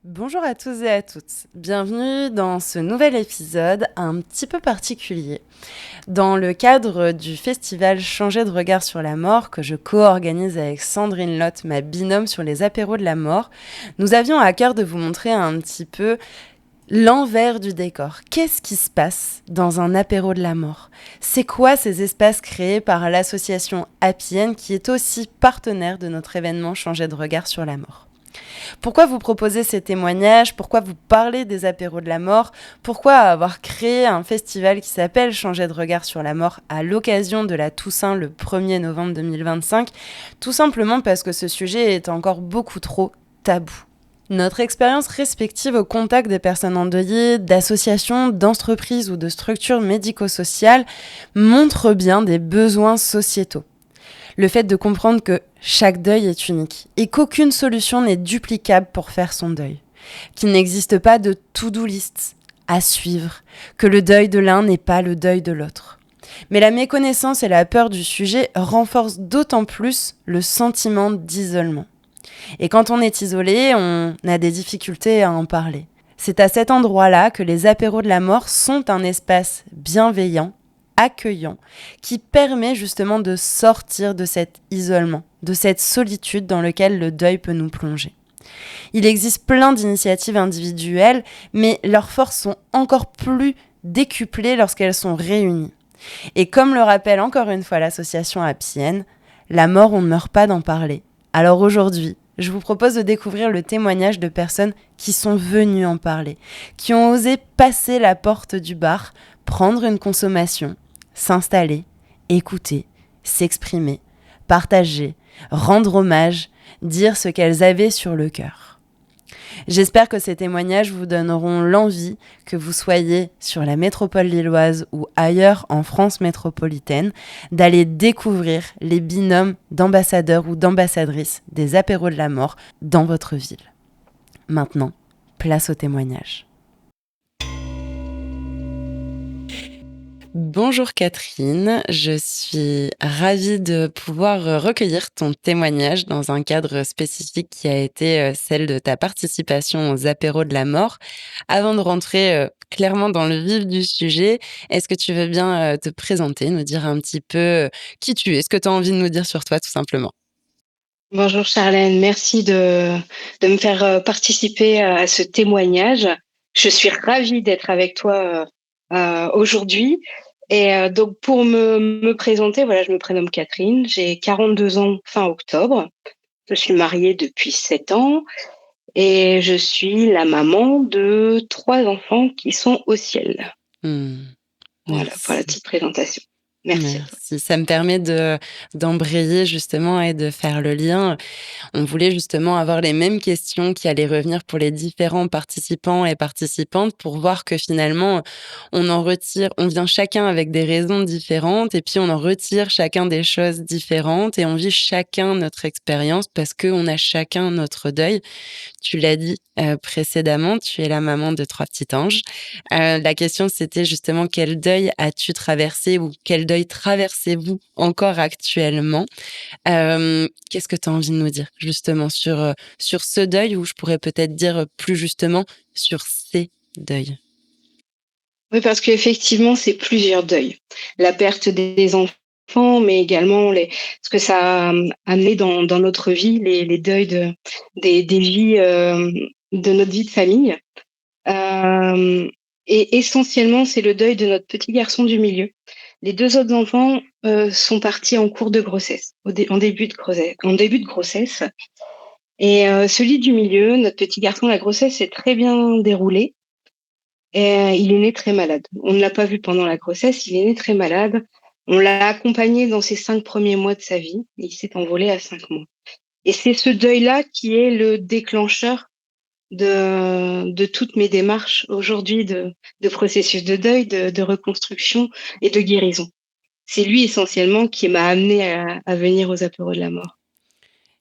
Bonjour à tous et à toutes, bienvenue dans ce nouvel épisode un petit peu particulier. Dans le cadre du festival Changer de regard sur la mort que je co-organise avec Sandrine Lotte, ma binôme sur les apéros de la mort, nous avions à cœur de vous montrer un petit peu l'envers du décor. Qu'est-ce qui se passe dans un apéro de la mort? C'est quoi ces espaces créés par l'association Happy End qui est aussi partenaire de notre événement Changer de regard sur la mort? Pourquoi vous proposez ces témoignages? Pourquoi vous parlez des apéros de la mort? Pourquoi avoir créé un festival qui s'appelle Changer de regard sur la mort à l'occasion de la Toussaint le 1er novembre 2025? Tout simplement parce que ce sujet est encore beaucoup trop tabou. Notre expérience respective au contact des personnes endeuillées, d'associations, d'entreprises ou de structures médico-sociales montre bien des besoins sociétaux. Le fait de comprendre que chaque deuil est unique et qu'aucune solution n'est duplicable pour faire son deuil. Qu'il n'existe pas de to-do list à suivre, que le deuil de l'un n'est pas le deuil de l'autre. Mais la méconnaissance et la peur du sujet renforcent d'autant plus le sentiment d'isolement. Et quand on est isolé, on a des difficultés à en parler. C'est à cet endroit-là que les apéros de la mort sont un espace bienveillant, accueillant, qui permet justement de sortir de cet isolement, de cette solitude dans laquelle le deuil peut nous plonger. Il existe plein d'initiatives individuelles, mais leurs forces sont encore plus décuplées lorsqu'elles sont réunies. Et comme le rappelle encore une fois l'association Happy End, la mort, on ne meurt pas d'en parler. Alors aujourd'hui, je vous propose de découvrir le témoignage de personnes qui sont venues en parler, qui ont osé passer la porte du bar, prendre une consommation, s'installer, écouter, s'exprimer, partager, rendre hommage, dire ce qu'elles avaient sur le cœur. J'espère que ces témoignages vous donneront l'envie, que vous soyez sur la métropole lilloise ou ailleurs en France métropolitaine, d'aller découvrir les binômes d'ambassadeurs ou d'ambassadrices des apéros de la mort dans votre ville. Maintenant, place au témoignage. Bonjour Catherine, je suis ravie de pouvoir recueillir ton témoignage dans un cadre spécifique qui a été celle de ta participation aux apéros de la mort. Avant de rentrer clairement dans le vif du sujet, est-ce que tu veux bien te présenter, nous dire un petit peu qui tu es, ce que tu as envie de nous dire sur toi tout simplement? Bonjour Charlène, merci de me faire participer à ce témoignage. Je suis ravie d'être avec toi aujourd'hui. Et donc pour me présenter, voilà, je me prénomme Catherine, j'ai 42 ans fin octobre. Je suis mariée depuis 7 ans et je suis la maman de 3 enfants qui sont au ciel. Hmm, Voilà pour la merci. petite présentation. Merci à toi. Merci. Ça me permet d'embrayer justement et de faire le lien. On voulait justement avoir les mêmes questions qui allaient revenir pour les différents participants et participantes pour voir que finalement, on vient chacun avec des raisons différentes et puis on en retire chacun des choses différentes et on vit chacun notre expérience parce qu'on a chacun notre deuil. Tu l'as dit précédemment, tu es la maman de 3 petits anges. La question, c'était justement quel deuil as-tu traversé ou quel deuil traversez-vous encore actuellement? Qu'est-ce que tu as envie de nous dire justement sur ce deuil ou je pourrais peut-être dire, plus justement sur ces deuils? Oui, parce qu'effectivement, c'est plusieurs deuils. La perte des enfants, mais également ce que ça a amené dans notre vie, les deuils des vies, de notre vie de famille. Euh, et essentiellement, c'est le deuil de notre petit garçon du milieu. Les deux autres enfants sont partis en cours de grossesse, en début de grossesse. Et celui du milieu, notre petit garçon, la grossesse s'est très bien déroulée. Et il est né très malade. On ne l'a pas vu pendant la grossesse, il est né très malade. On l'a accompagné dans ses 5 premiers mois de sa vie et il s'est envolé à 5 mois. Et c'est ce deuil-là qui est le déclencheur de toutes mes démarches aujourd'hui de processus de deuil, de reconstruction et de guérison. C'est lui essentiellement qui m'a amené à venir aux apéros de la mort.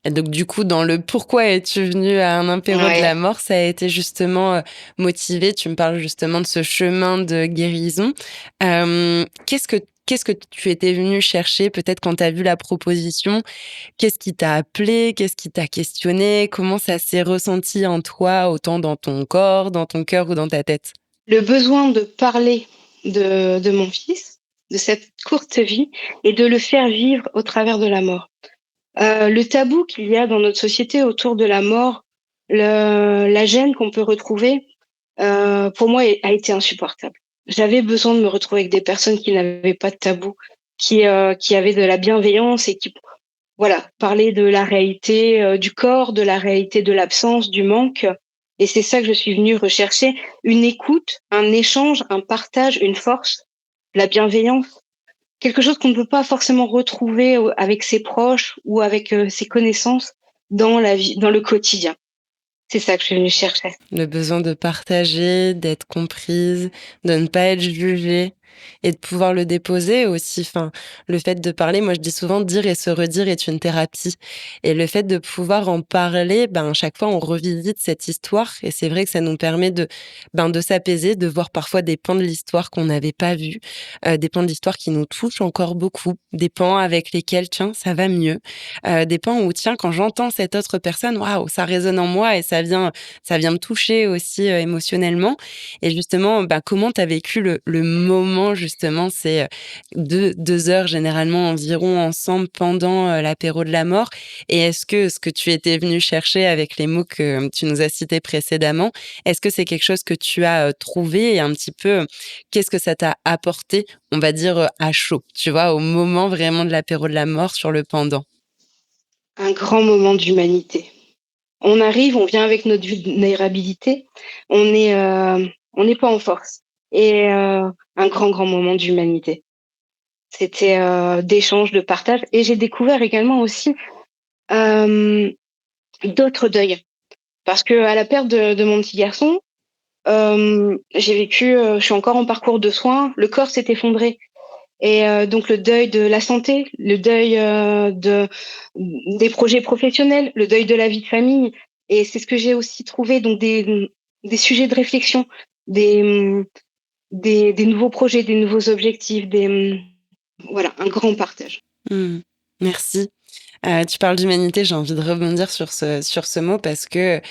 Et donc du coup, dans le pourquoi es-tu venue à un apéro de Ouais. la mort, ça a été justement, motivé, tu me parles justement de ce chemin de guérison. Qu'est-ce qu'est-ce que tu étais venu chercher peut-être quand tu as vu la proposition? Qu'est-ce qui t'a appelé? Qu'est-ce qui t'a questionné? Comment ça s'est ressenti en toi, autant dans ton corps, dans ton cœur ou dans ta tête? Le besoin de parler de mon fils, de cette courte vie et de le faire vivre au travers de la mort. Le tabou qu'il y a dans notre société autour de la mort, la gêne qu'on peut retrouver, pour moi a été insupportable. J'avais besoin de me retrouver avec des personnes qui n'avaient pas de tabou, qui avaient de la bienveillance et qui, voilà, parlaient de la réalité, du corps, de la réalité de l'absence, du manque. Et c'est ça que je suis venue rechercher, une écoute, un échange, un partage, une force, la bienveillance. Quelque chose qu'on ne peut pas forcément retrouver avec ses proches ou avec ses connaissances dans la vie, dans le quotidien. C'est ça que je suis venue chercher. Le besoin de partager, d'être comprise, de ne pas être jugée et de pouvoir le déposer aussi. Enfin, le fait de parler, moi je dis souvent dire et se redire est une thérapie. Et le fait de pouvoir en parler, chaque fois on revisite cette histoire et c'est vrai que ça nous permet de s'apaiser, de voir parfois des pans de l'histoire qu'on n'avait pas vus, des pans de l'histoire qui nous touchent encore beaucoup, des pans avec lesquels, tiens, ça va mieux, des pans où, tiens, quand j'entends cette autre personne, waouh, ça résonne en moi et ça vient me toucher aussi émotionnellement. Et justement, comment tu as vécu le moment justement, c'est 2 heures généralement environ ensemble pendant l'apéro de la mort. Et est-ce que ce que tu étais venu chercher avec les mots que tu nous as cités précédemment, est-ce que c'est quelque chose que tu as trouvé et un petit peu, qu'est-ce que ça t'a apporté, on va dire, à chaud, tu vois, au moment vraiment de l'apéro de la mort sur le pendant? Un grand moment d'humanité. On arrive, on vient avec notre vulnérabilité, on n'est pas en force. Et un grand moment d'humanité. C'était d'échange, de partage. Et j'ai découvert également aussi euh, d'autres deuils. Parce que à la perte de mon petit garçon, j'ai vécu, je suis encore en parcours de soins, le corps s'est effondré. Et donc le deuil de la santé, le deuil des projets professionnels, le deuil de la vie de famille. Et c'est ce que j'ai aussi trouvé, donc des sujets de réflexion, des, des nouveaux projets, des nouveaux objectifs, voilà, un grand partage. Mmh. Merci. Tu parles d'humanité, j'ai envie de rebondir sur ce mot parce que,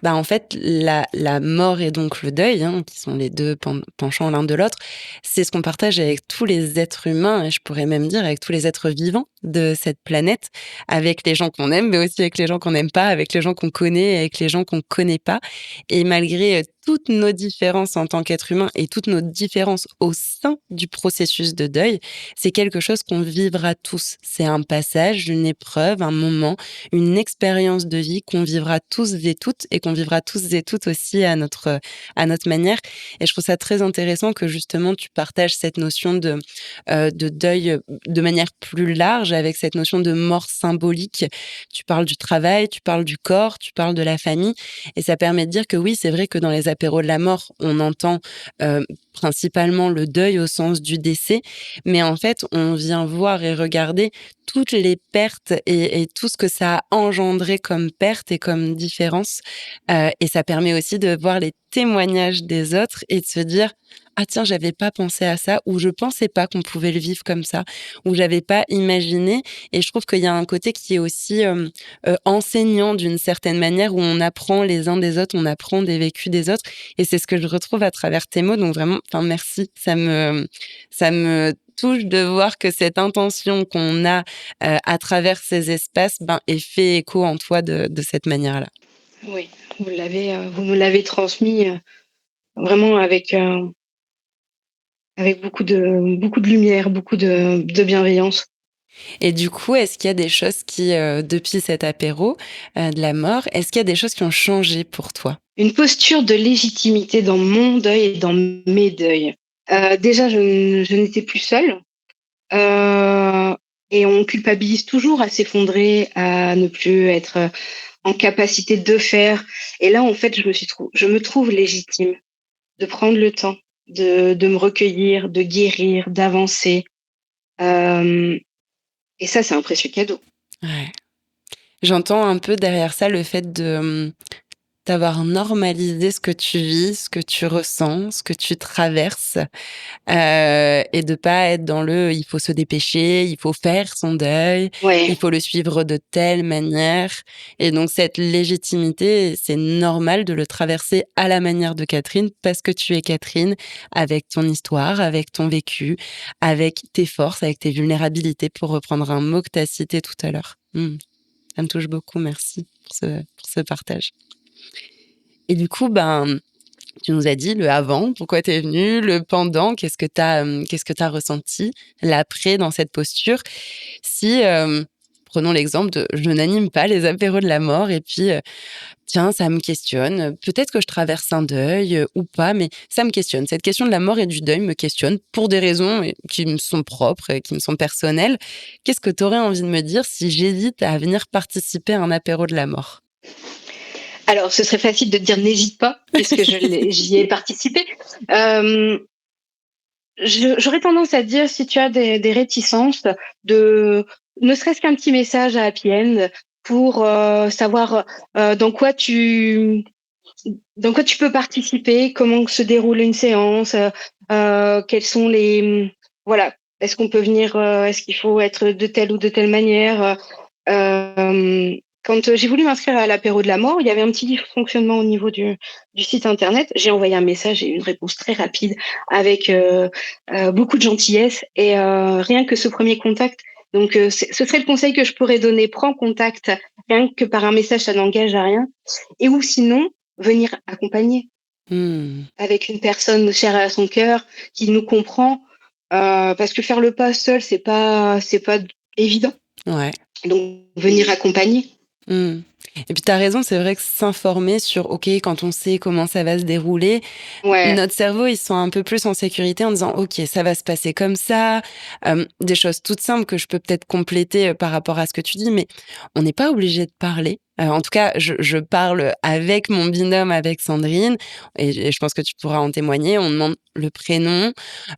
en fait, la mort et donc le deuil, hein, qui sont les 2 penchants l'un de l'autre, c'est ce qu'on partage avec tous les êtres humains et je pourrais même dire avec tous les êtres vivants de cette planète, avec les gens qu'on aime, mais aussi avec les gens qu'on n'aime pas, avec les gens qu'on connaît et avec les gens qu'on connaît pas. Et malgré, toutes nos différences en tant qu'êtres humains et toutes nos différences au sein du processus de deuil, c'est quelque chose qu'on vivra tous. C'est un passage, une épreuve, un moment, une expérience de vie qu'on vivra tous et toutes et qu'on vivra tous et toutes aussi à notre manière. Et je trouve ça très intéressant que justement tu partages cette notion de deuil de manière plus large avec cette notion de mort symbolique. Tu parles du travail, tu parles du corps, tu parles de la famille et ça permet de dire que oui, c'est vrai que dans les apéros de la mort, on entend principalement le deuil au sens du décès, mais en fait, on vient voir et regarder toutes les pertes et tout ce que ça a engendré comme perte et comme différence. Et ça permet aussi de voir les témoignages des autres et de se dire: «Ah tiens, j'avais pas pensé à ça» ou «Je pensais pas qu'on pouvait le vivre comme ça» ou «J'avais pas imaginé» et je trouve qu'il y a un côté qui est aussi, enseignant d'une certaine manière où on apprend les uns des autres, on apprend des vécus des autres et c'est ce que je retrouve à travers tes mots donc vraiment, enfin merci. Ça me touche de voir que cette intention qu'on a, à travers ces espaces, ait fait écho en toi de cette manière-là. Oui, vous me l'avez transmis vraiment avec beaucoup de lumière, beaucoup de bienveillance. Et du coup, est-ce qu'il y a des choses qui, depuis cet apéro, de la mort, est-ce qu'il y a des choses qui ont changé pour toi? Une posture de légitimité dans mon deuil et dans mes deuils. Déjà, je n'étais plus seule. Euh, et on culpabilise toujours à s'effondrer, à ne plus être en capacité de faire. Et là, en fait, je me trouve légitime de prendre le temps, de me recueillir, de guérir, d'avancer. Euh, et ça, c'est un précieux cadeau. Ouais. J'entends un peu derrière ça le fait de, d'avoir normalisé ce que tu vis, ce que tu ressens, ce que tu traverses, et de pas être dans le il faut se dépêcher, il faut faire son deuil, il Ouais. faut le suivre de telle manière. Et donc cette légitimité, c'est normal de le traverser à la manière de Catherine parce que tu es Catherine, avec ton histoire, avec ton vécu, avec tes forces, avec tes vulnérabilités, pour reprendre un mot que tu as cité tout à l'heure. Ça me touche beaucoup, merci pour ce partage. Et du coup, tu nous as dit le avant, pourquoi tu es venue, le pendant, qu'est-ce que tu as ressenti, l'après dans cette posture. Si, prenons l'exemple de je n'anime pas les apéros de la mort et puis, tiens, ça me questionne, peut-être que je traverse un deuil, ou pas, mais ça me questionne. Cette question de la mort et du deuil me questionne pour des raisons qui me sont propres et qui me sont personnelles. Qu'est-ce que tu aurais envie de me dire si j'hésite à venir participer à un apéro de la mort? Alors, ce serait facile de dire n'hésite pas, puisque j'y ai participé. Euh, J'aurais tendance à dire, si tu as des réticences, de ne serait-ce qu'un petit message à Happy End pour savoir dans quoi tu peux participer, comment se déroule une séance, quels sont les voilà, est-ce qu'on peut venir, est-ce qu'il faut être de telle ou de telle manière. Euh, Quand j'ai voulu m'inscrire à l'apéro de la mort, il y avait un petit dysfonctionnement au niveau du site internet. J'ai envoyé un message et une réponse très rapide avec beaucoup de gentillesse et rien que ce premier contact. Donc, ce serait le conseil que je pourrais donner. Prends contact, rien que par un message, ça n'engage à rien. Et ou sinon, venir accompagner Mmh. avec une personne chère à son cœur qui nous comprend, parce que faire le pas seul, c'est pas évident. Ouais. Donc venir accompagner. Mmh. Et puis tu as raison, c'est vrai que s'informer sur, OK, quand on sait comment ça va se dérouler, Ouais, notre cerveau, il se sent un peu plus en sécurité en disant: «OK, ça va se passer comme ça». Des choses toutes simples que je peux peut-être compléter, par rapport à ce que tu dis, mais on n'est pas obligé de parler. En tout cas, je parle avec mon binôme, avec Sandrine, et je pense que tu pourras en témoigner. On demande le prénom,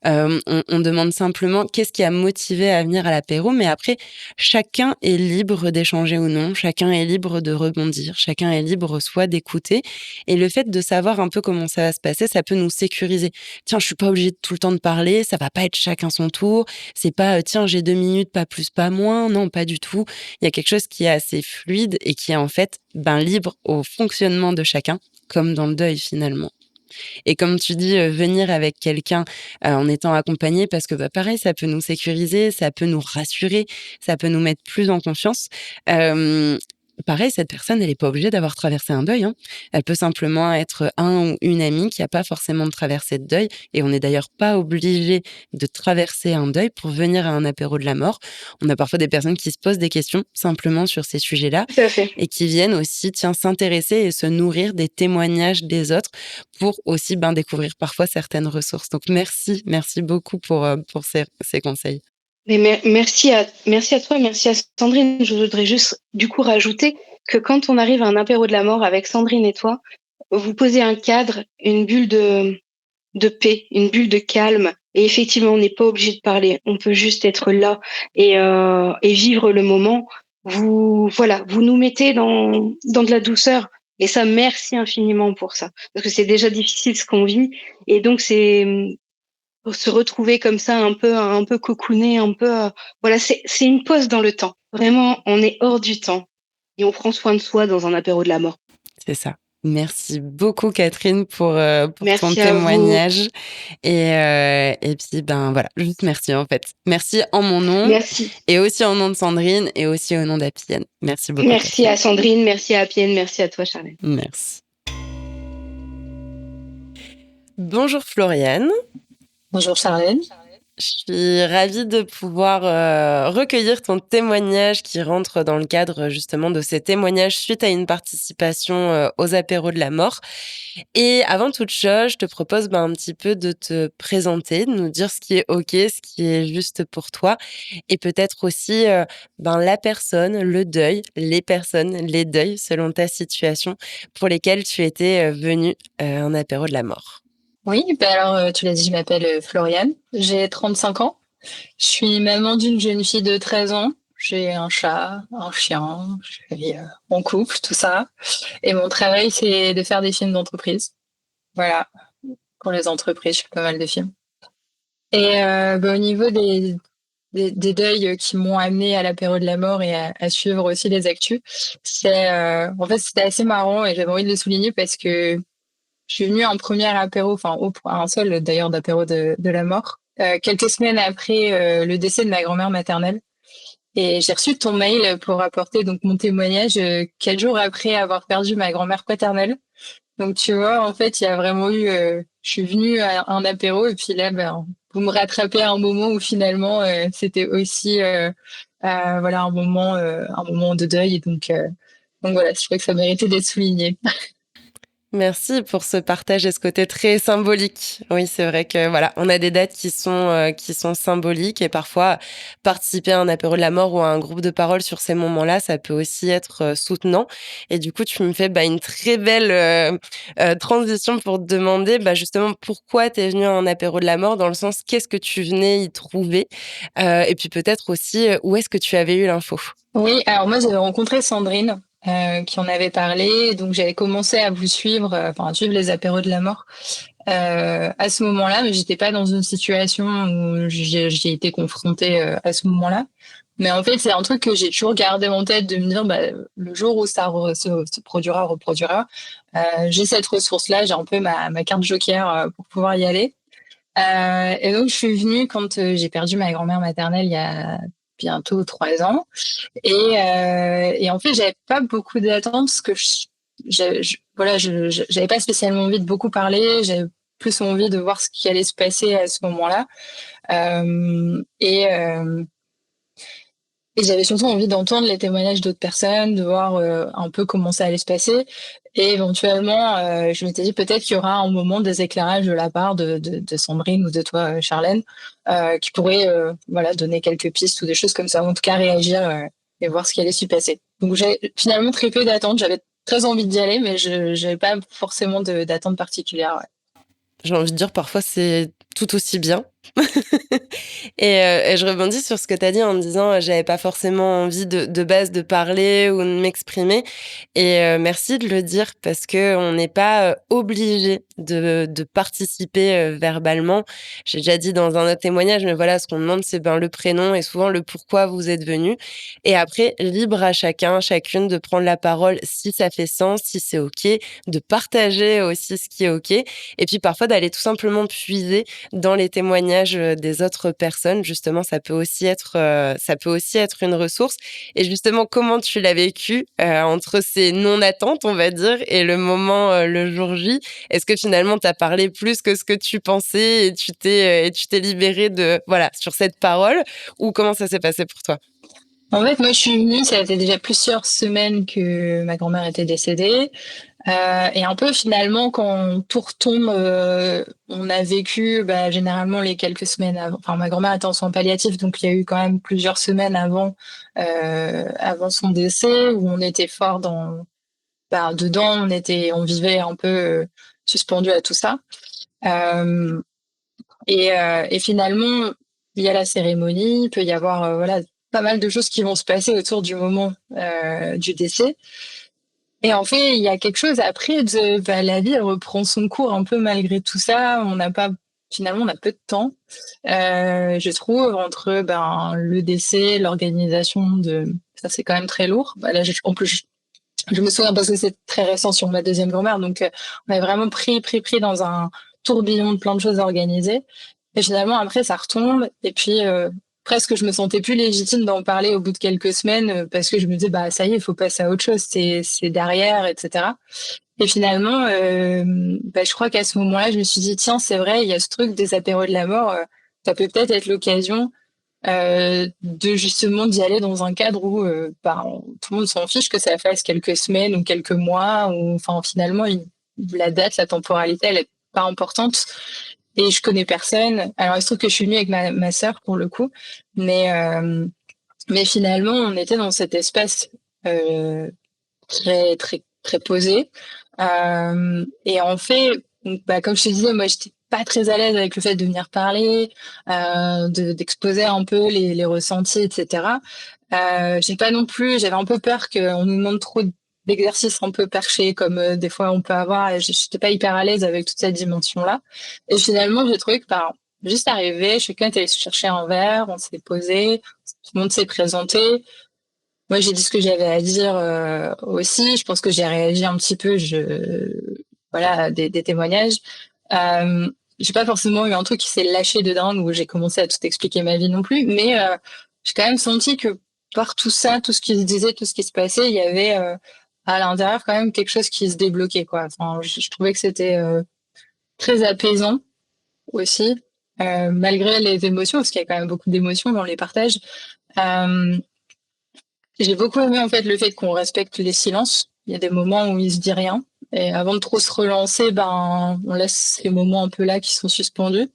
on demande simplement qu'est-ce qui a motivé à venir à l'apéro, mais après, chacun est libre d'échanger ou non, chacun est libre de rebondir, chacun est libre soit d'écouter, et le fait de savoir un peu comment ça va se passer, ça peut nous sécuriser. Tiens, je suis pas obligée de tout le temps de parler, ça va pas être chacun son tour. C'est pas, tiens, j'ai 2 minutes, pas plus, pas moins. Non, pas du tout. Il y a quelque chose qui est assez fluide et qui est en fait, libre au fonctionnement de chacun, comme dans le deuil finalement. Et comme tu dis, venir avec quelqu'un, en étant accompagné, parce que, pareil, ça peut nous sécuriser, ça peut nous rassurer, ça peut nous mettre plus en confiance. Hem, Pareil, cette personne, elle est pas obligée d'avoir traversé un deuil, hein. Elle peut simplement être un ou une amie qui a pas forcément traversé de deuil, et on n'est d'ailleurs pas obligé de traverser un deuil pour venir à un apéro de la mort. On a parfois des personnes qui se posent des questions simplement sur ces sujets-là tout à fait. et qui viennent aussi, tiens, s'intéresser et se nourrir des témoignages des autres pour aussi, découvrir parfois certaines ressources. Donc merci beaucoup pour ces conseils. Mais merci à toi, merci à Sandrine. Je voudrais juste du coup rajouter que quand on arrive à un apéro de la mort avec Sandrine et toi, vous posez un cadre, une bulle de paix, une bulle de calme. Et effectivement, on n'est pas obligé de parler. On peut juste être là et vivre le moment. Voilà, vous nous mettez dans de la douceur. Et ça, merci infiniment pour ça. Parce que c'est déjà difficile ce qu'on vit. Et donc, c'est pour se retrouver comme ça, un peu cocooné, un peu, voilà, c'est une pause dans le temps. Vraiment, on est hors du temps. Et on prend soin de soi dans un apéro de la mort. C'est ça. Merci beaucoup Catherine pour ton Merci à vous. témoignage, et puis, voilà, juste merci en fait. Merci en mon nom Merci. et aussi en nom de Sandrine et aussi au nom d'Apienne. Merci beaucoup Merci Catherine. à Sandrine, merci à Appienne, merci à toi, Charlène. Merci. Bonjour Floriane. Bonjour Charlène. Je suis ravie de pouvoir, recueillir ton témoignage qui rentre dans le cadre, justement, de ces témoignages suite à une participation, aux apéros de la mort. Et avant toute chose, je te propose, un petit peu de te présenter, de nous dire ce qui est OK, ce qui est juste pour toi, et peut-être aussi, la personne, le deuil, les personnes, les deuils selon ta situation, pour lesquels tu étais, venue, à un apéro de la mort. Oui, alors tu l'as dit, je m'appelle Floriane, j'ai 35 ans. Je suis maman d'une jeune fille de 13 ans J'ai un chat, un chien, je vis en couple, tout ça. Et mon travail, c'est de faire des films d'entreprise. Voilà, pour les entreprises, je fais pas mal de films. Et au niveau des deuils qui m'ont amené à l'apéro de la mort et à suivre aussi les actus, en fait, c'était assez marrant et j'avais envie de le souligner parce que je suis venue en premier apéro, enfin un seul d'ailleurs d'apéro de la mort, quelques semaines après le décès de ma grand-mère maternelle. Et j'ai reçu ton mail pour apporter donc mon témoignage 4 jours après avoir perdu ma grand-mère paternelle. Donc tu vois, en fait, il y a vraiment eu, je suis venue à un apéro et puis là, ben, vous me rattrapez à un moment où finalement c'était aussi voilà un moment de deuil. Et donc voilà, je trouvais que ça méritait d'être souligné. Merci pour ce partage et ce côté très symbolique. Oui, c'est vrai que voilà, on a des dates qui sont symboliques et parfois participer à un apéro de la mort ou à un groupe de parole sur ces moments-là, ça peut aussi être soutenant. Et du coup, tu me fais une très belle transition pour te demander justement pourquoi tu es venu à un apéro de la mort, dans le sens qu'est-ce que tu venais y trouver et puis peut-être aussi où est-ce que tu avais eu l'info. Oui, alors moi j'avais rencontré Sandrine qui en avait parlé, donc j'avais commencé à vous suivre, à suivre les apéros de la mort à ce moment-là, mais j'étais pas dans une situation où j'y ai été confrontée à ce moment-là. Mais en fait, c'est un truc que j'ai toujours gardé en tête de me dire, le jour où ça se produira, reproduira, j'ai cette ressource-là, j'ai un peu ma carte joker pour pouvoir y aller. Et donc, je suis venue quand j'ai perdu ma grand-mère maternelle il y a bientôt 3 ans. Et en fait, j'avais pas beaucoup d'attentes parce que voilà, j'avais pas spécialement envie de beaucoup parler. J'avais plus envie de voir ce qui allait se passer à ce moment-là. Euh, et, euh, et j'avais surtout envie d'entendre les témoignages d'autres personnes, de voir un peu comment ça allait se passer. Et éventuellement, je m'étais dit peut-être qu'il y aura un moment des éclairages de la part de Sandrine ou de toi, Charlène, qui pourrait voilà, donner quelques pistes ou des choses comme ça, en tout cas réagir et voir ce qui allait s'y passer. Donc j'ai finalement très peu d'attentes. J'avais très envie d'y aller, mais je n'avais pas forcément d'attente particulière. Ouais. J'ai envie de dire parfois c'est tout aussi bien. Et je rebondis sur ce que tu as dit en me disant j'avais pas forcément envie de base de parler ou de m'exprimer. Et merci de le dire parce que on n'est pas obligé de participer verbalement. J'ai déjà dit dans un autre témoignage, mais voilà, ce qu'on demande, c'est le prénom et souvent le pourquoi vous êtes venu. Et après, libre à chacun, chacune de prendre la parole si ça fait sens, si c'est OK, de partager aussi ce qui est OK. Et puis parfois d'aller tout simplement puiser dans les témoignages des autres personnes. Justement, ça peut aussi être une ressource. Et justement, comment tu l'as vécu entre ces non-attentes, on va dire, et le moment, le jour J? Est-ce que finalement, tu as parlé plus que ce que tu pensais et tu t'es libérée voilà, sur cette parole? Ou comment ça s'est passé pour toi? En fait, moi, je suis venue, ça fait déjà plusieurs semaines que ma grand-mère était décédée. Et un peu finalement, quand tout retombe, on a vécu généralement les quelques semaines avant. Enfin, ma grand-mère était en soins palliatifs, donc il y a eu quand même plusieurs semaines avant son décès où on était fort dedans, on vivait un peu suspendu à tout ça. Euh, et finalement, il y a la cérémonie, il peut y avoir voilà pas mal de choses qui vont se passer autour du moment du décès. Et en fait, il y a quelque chose après la vie elle reprend son cours un peu malgré tout ça. Finalement on a peu de temps, je trouve entre le décès, l'organisation de ça c'est quand même très lourd. Là, en plus je me souviens parce que c'est très récent sur ma deuxième grand-mère, donc on est vraiment pris dans un tourbillon de plein de choses à organiser. Et finalement, après, ça retombe. Et puis, presque, je me sentais plus légitime d'en parler au bout de quelques semaines parce que je me disais, ça y est, il faut passer à autre chose. C'est derrière, etc. Et finalement, je crois qu'à ce moment-là, je me suis dit, tiens, c'est vrai, il y a ce truc des apéros de la mort. Ça peut peut-être être l'occasion de justement d'y aller dans un cadre où tout le monde s'en fiche que ça fasse quelques semaines ou quelques mois ou enfin finalement la date, la temporalité, elle est pas importante et je connais personne. Alors il se trouve que je suis venue avec ma sœur pour le coup, mais finalement on était dans cet espace très très très posé et en fait donc, comme je te disais, moi j'étais pas très à l'aise avec le fait de venir parler, d'exposer un peu les ressentis, etc. J'ai pas non plus, j'avais un peu peur qu'on nous demande trop d'exercices un peu perchés comme des fois on peut avoir. Et j'étais pas hyper à l'aise avec toute cette dimension-là. Et finalement, j'ai trouvé que juste arrivé, chacun est allé se chercher un verre, on s'est posé, tout le monde s'est présenté. Moi, j'ai dit ce que j'avais à dire aussi. Je pense que j'ai réagi un petit peu, voilà, des témoignages. J'ai pas forcément eu un truc qui s'est lâché de dingue où j'ai commencé à tout expliquer ma vie non plus, mais j'ai quand même senti que par tout ça, tout ce qui se disait, tout ce qui se passait, il y avait à l'intérieur quand même quelque chose qui se débloquait, quoi. Enfin, je trouvais que c'était très apaisant aussi, malgré les émotions, parce qu'il y a quand même beaucoup d'émotions dans les partages. Euh, j'ai beaucoup aimé en fait le fait qu'on respecte les silences. Il y a des moments où il se dit rien. Et avant de trop se relancer, on laisse ces moments un peu là qui sont suspendus.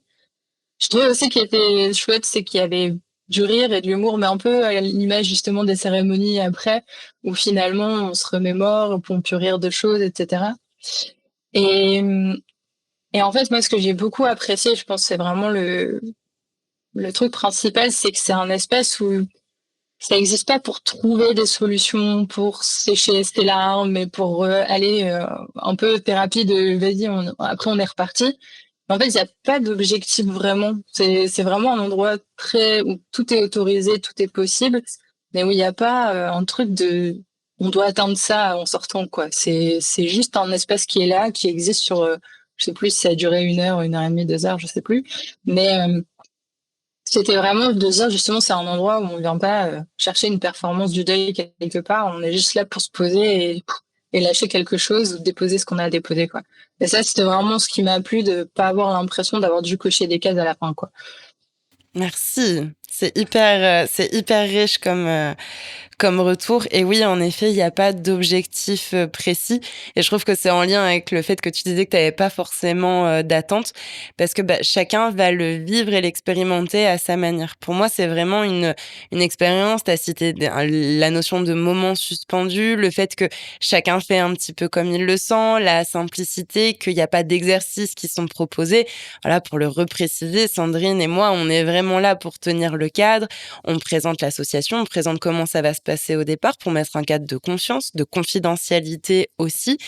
Je trouvais aussi qu'il était chouette, c'est qu'il y avait du rire et de l'humour, mais un peu à l'image justement des cérémonies après, où finalement on se remémore, on peut rire de choses, etc. Et, et en fait, moi, ce que j'ai beaucoup apprécié, je pense, c'est vraiment le truc principal, c'est que c'est un espace où ça n'existe pas pour trouver des solutions, pour sécher ses larmes, mais pour aller un peu thérapie de vas-y, après on est reparti. En fait, il n'y a pas d'objectif vraiment. C'est vraiment un endroit très où tout est autorisé, tout est possible, mais où il n'y a pas un truc de on doit atteindre ça en sortant quoi. C'est juste un espace qui est là, qui existe sur je sais plus si ça a duré 1 heure et demie, 2 heures, je sais plus, mais c'était vraiment de dire justement c'est un endroit où on vient pas chercher une performance du deuil quelque part, on est juste là pour se poser et lâcher quelque chose ou déposer ce qu'on a à déposer quoi. Et ça c'était vraiment ce qui m'a plu de pas avoir l'impression d'avoir dû cocher des cases à la fin quoi. Merci. C'est hyper riche comme retour. Et oui, en effet, il n'y a pas d'objectif précis. Et je trouve que c'est en lien avec le fait que tu disais que tu n'avais pas forcément d'attente, parce que chacun va le vivre et l'expérimenter à sa manière. Pour moi, c'est vraiment une expérience. Tu as cité la notion de moment suspendu, le fait que chacun fait un petit peu comme il le sent, la simplicité, qu'il n'y a pas d'exercices qui sont proposés. Voilà, pour le repréciser, Sandrine et moi, on est vraiment là pour tenir le cadre. On présente l'association, on présente comment ça va se passer au départ pour mettre un cadre de confiance, de confidentialité aussi.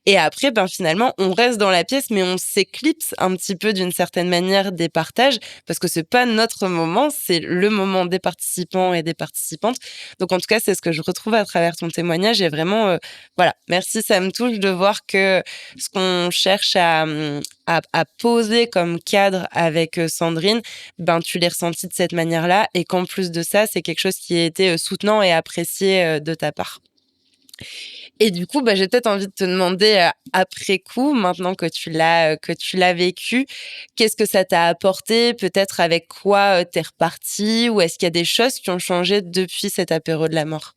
Et après, finalement, on reste dans la pièce, mais on s'éclipse un petit peu d'une certaine manière des partages parce que c'est pas notre moment, c'est le moment des participants et des participantes. Donc, en tout cas, c'est ce que je retrouve à travers ton témoignage et vraiment, voilà, merci, ça me touche de voir que ce qu'on cherche à poser comme cadre avec Sandrine, tu l'as ressenti de cette manière-là et qu'en plus de ça, c'est quelque chose qui a été soutenant et apprécié de ta part. Et du coup, j'ai peut-être envie de te demander après coup, maintenant que tu l'as vécu, qu'est-ce que ça t'a apporté? Peut-être avec quoi t'es reparti? Ou est-ce qu'il y a des choses qui ont changé depuis cet apéro de la mort?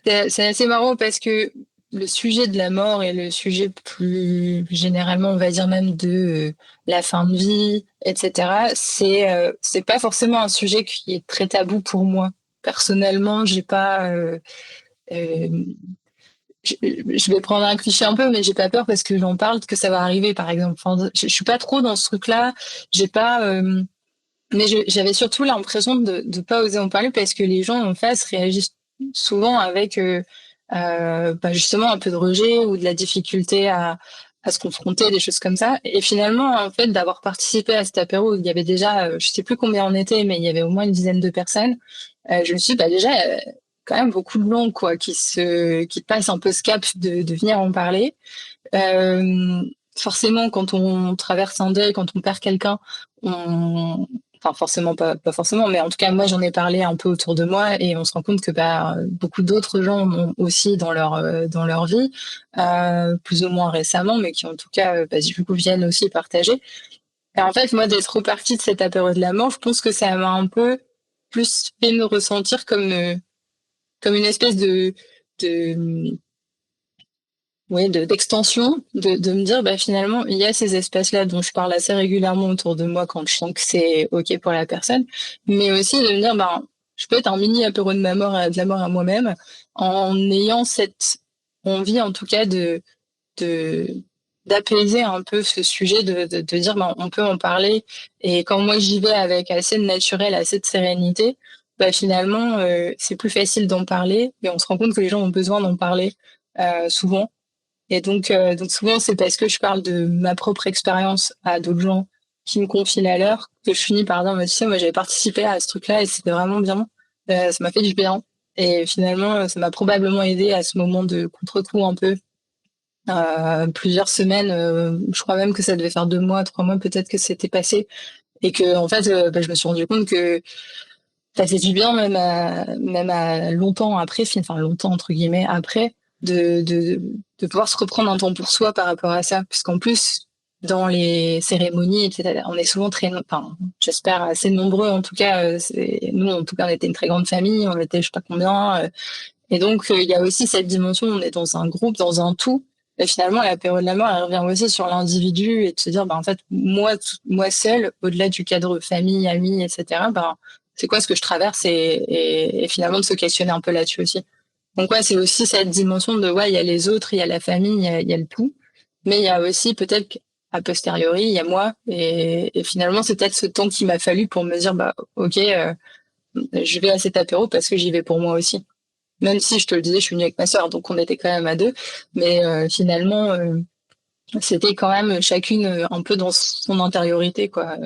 C'est assez marrant parce que le sujet de la mort et le sujet plus généralement, on va dire même de la fin de vie, etc. C'est pas forcément un sujet qui est très tabou pour moi. Personnellement, j'ai pas. Euh, je vais prendre un cliché un peu, mais j'ai pas peur parce que j'en parle que ça va arriver, par exemple. Enfin, je suis pas trop dans ce truc-là. J'ai pas. Mais j'avais surtout l'impression de pas oser en parler parce que les gens en face réagissent souvent avec justement un peu de rejet ou de la difficulté à se confronter, des choses comme ça. Et finalement, en fait, d'avoir participé à cet apéro où il y avait déjà, je sais plus combien on était, mais il y avait au moins une dizaine de personnes, je me suis dit, déjà, quand même beaucoup de gens quoi, qui passent un peu ce cap de venir en parler. Euh, Forcément, quand on traverse un deuil, quand on perd quelqu'un, enfin forcément pas forcément, mais en tout cas moi j'en ai parlé un peu autour de moi et on se rend compte que beaucoup d'autres gens ont aussi dans leur vie, plus ou moins récemment, mais qui en tout cas du coup viennent aussi partager. Et en fait moi d'être repartie de cette apéro de la mort, je pense que ça m'a un peu plus fait me ressentir comme une espèce de d'extension, de me dire, finalement, il y a ces espaces-là dont je parle assez régulièrement autour de moi quand je sens que c'est OK pour la personne, mais aussi de me dire, je peux être un mini apéro de de la mort à moi-même, en ayant cette envie, en tout cas, de, d'apaiser un peu ce sujet, de dire, on peut en parler. Et quand moi j'y vais avec assez de naturel, assez de sérénité, finalement, c'est plus facile d'en parler et on se rend compte que les gens ont besoin d'en parler souvent. Et donc souvent, c'est parce que je parle de ma propre expérience à d'autres gens qui me confient la leur que je finis par dire, tu sais, moi, j'avais participé à ce truc-là et c'était vraiment bien. Ça m'a fait du bien. Et finalement, ça m'a probablement aidé à ce moment de contre-coup un peu. Plusieurs semaines, je crois même que ça devait faire 2 mois, 3 mois peut-être que c'était passé. Et que, en fait, je me suis rendu compte que ça fait du bien même à longtemps après, enfin longtemps entre guillemets après, de pouvoir se reprendre un temps pour soi par rapport à ça, puisqu'en plus dans les cérémonies, etc., on est souvent enfin j'espère assez nombreux en tout cas. Nous en tout cas on était une très grande famille, on était je sais pas combien, et donc il y a aussi cette dimension, on est dans un groupe, dans un tout. Et finalement, la période de la mort, elle revient aussi sur l'individu et de se dire, en fait, moi seul, au-delà du cadre famille, amis, etc., c'est quoi ce que je traverse et finalement de se questionner un peu là-dessus aussi. Donc ouais, c'est aussi cette dimension de ouais, il y a les autres, il y a la famille, il y a le tout, mais il y a aussi peut-être qu'à posteriori, il y a moi et finalement c'est peut-être ce temps qu'il m'a fallu pour me dire ok, je vais à cet apéro parce que j'y vais pour moi aussi. Même si je te le disais, je suis venue avec ma sœur, donc on était quand même à deux, mais finalement c'était quand même chacune un peu dans son intériorité quoi.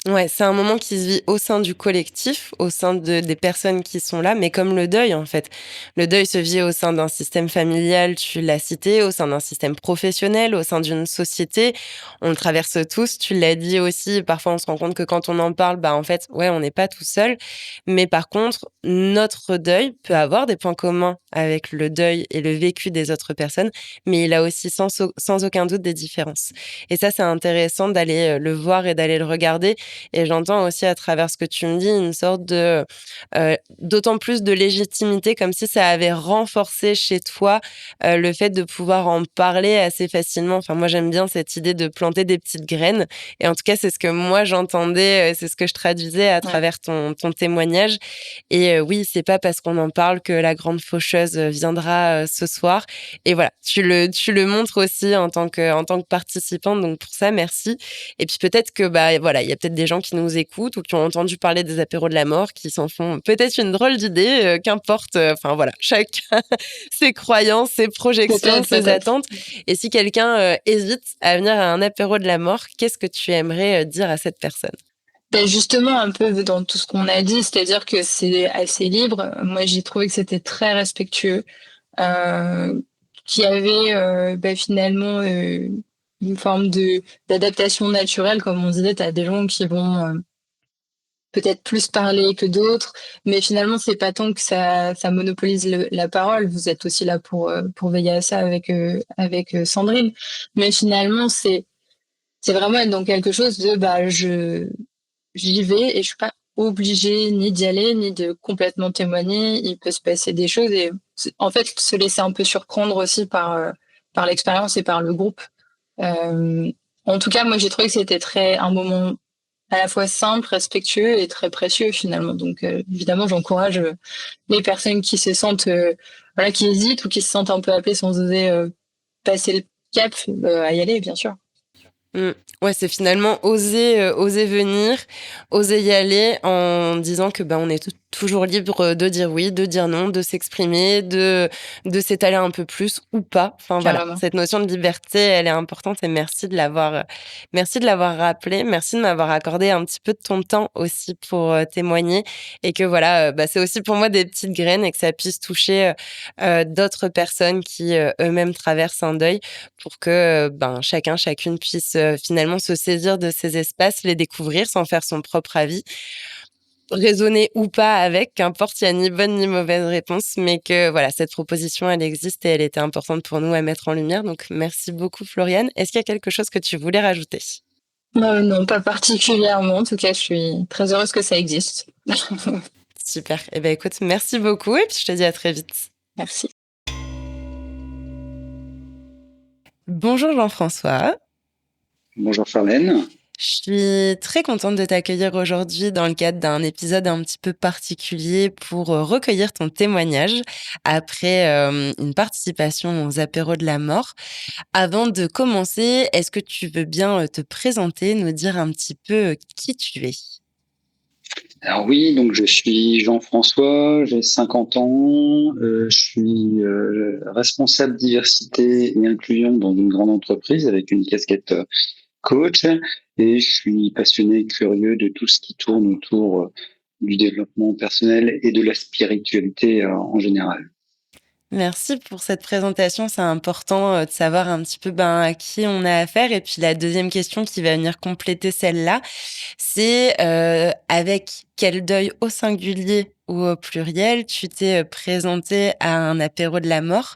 Ouais, c'est un moment qui se vit au sein du collectif, au sein des personnes qui sont là, mais comme le deuil, en fait. Le deuil se vit au sein d'un système familial, tu l'as cité, au sein d'un système professionnel, au sein d'une société. On le traverse tous, tu l'as dit aussi. Parfois, on se rend compte que quand on en parle, en fait, ouais, on n'est pas tout seul. Mais par contre, notre deuil peut avoir des points communs avec le deuil et le vécu des autres personnes, mais il a aussi sans aucun doute des différences. Et ça, c'est intéressant d'aller le voir et d'aller le regarder. Et j'entends aussi à travers ce que tu me dis une sorte d'autant plus de légitimité, comme si ça avait renforcé chez toi le fait de pouvoir en parler assez facilement. Enfin, moi, j'aime bien cette idée de planter des petites graines. Et en tout cas, c'est ce que moi j'entendais, c'est ce que je traduisais à travers ton témoignage. Et oui, c'est pas parce qu'on en parle que la grande faucheuse viendra ce soir. Et voilà, tu le montres aussi en tant que participante. Donc pour ça, merci. Et puis peut-être que voilà, il y a peut-être des gens qui nous écoutent ou qui ont entendu parler des apéros de la mort, qui s'en font peut-être une drôle d'idée, qu'importe. Enfin voilà, chacun ses croyances, ses projections, ses attentes. Et si quelqu'un hésite à venir à un apéro de la mort, qu'est-ce que tu aimerais dire à cette personne? Justement, un peu dans tout ce qu'on a dit, c'est-à-dire que c'est assez libre. Moi, j'ai trouvé que c'était très respectueux, qu'il y avait finalement une forme d'adaptation naturelle, comme on disait. T'as des gens qui vont peut-être plus parler que d'autres, mais finalement, c'est pas tant que ça monopolise la parole. Vous êtes aussi là pour veiller à ça avec Sandrine, mais finalement, c'est vraiment être dans quelque chose de j'y vais et je suis pas obligée ni d'y aller ni de complètement témoigner. Il peut se passer des choses et en fait se laisser un peu surprendre aussi par l'expérience et par le groupe. Euh, En tout cas, moi j'ai trouvé que c'était un moment à la fois simple, respectueux et très précieux finalement. Donc évidemment, j'encourage les personnes qui se sentent voilà, qui hésitent ou qui se sentent un peu appelées sans oser passer le cap à y aller, bien sûr. Ouais, c'est finalement oser venir, oser y aller en disant que on est toujours libre de dire oui, de dire non, de s'exprimer, de s'étaler un peu plus ou pas. Enfin voilà, Carrément. cette notion de liberté, elle est importante et merci de l'avoir rappelé, merci de m'avoir accordé un petit peu de ton temps aussi pour témoigner et que voilà, c'est aussi pour moi des petites graines et que ça puisse toucher d'autres personnes qui eux-mêmes traversent un deuil pour que chacun, chacune puisse finalement se saisir de ces espaces, les découvrir sans faire son propre avis, raisonner ou pas avec, qu'importe, il n'y a ni bonne ni mauvaise réponse, mais que voilà, cette proposition, elle existe et elle était importante pour nous à mettre en lumière. Donc, merci beaucoup, Floriane. Est-ce qu'il y a quelque chose que tu voulais rajouter? Non, pas particulièrement. En tout cas, je suis très heureuse que ça existe. Super. Eh bien, écoute, merci beaucoup et puis je te dis à très vite. Merci. Bonjour Jean-François. Bonjour Charlène. Je suis très contente de t'accueillir aujourd'hui dans le cadre d'un épisode un petit peu particulier pour recueillir ton témoignage après une participation aux apéros de la mort. Avant de commencer, est-ce que tu veux bien te présenter, nous dire un petit peu qui tu es? Alors oui, donc je suis Jean-François, j'ai 50 ans, je suis responsable diversité et inclusion dans une grande entreprise avec une casquette coach et je suis passionné, curieux de tout ce qui tourne autour du développement personnel et de la spiritualité en général. Merci pour cette présentation. C'est important de savoir un petit peu à qui on a affaire. Et puis la deuxième question qui va venir compléter celle-là, c'est avec quel deuil au singulier ou au pluriel tu t'es présenté à un apéro de la mort.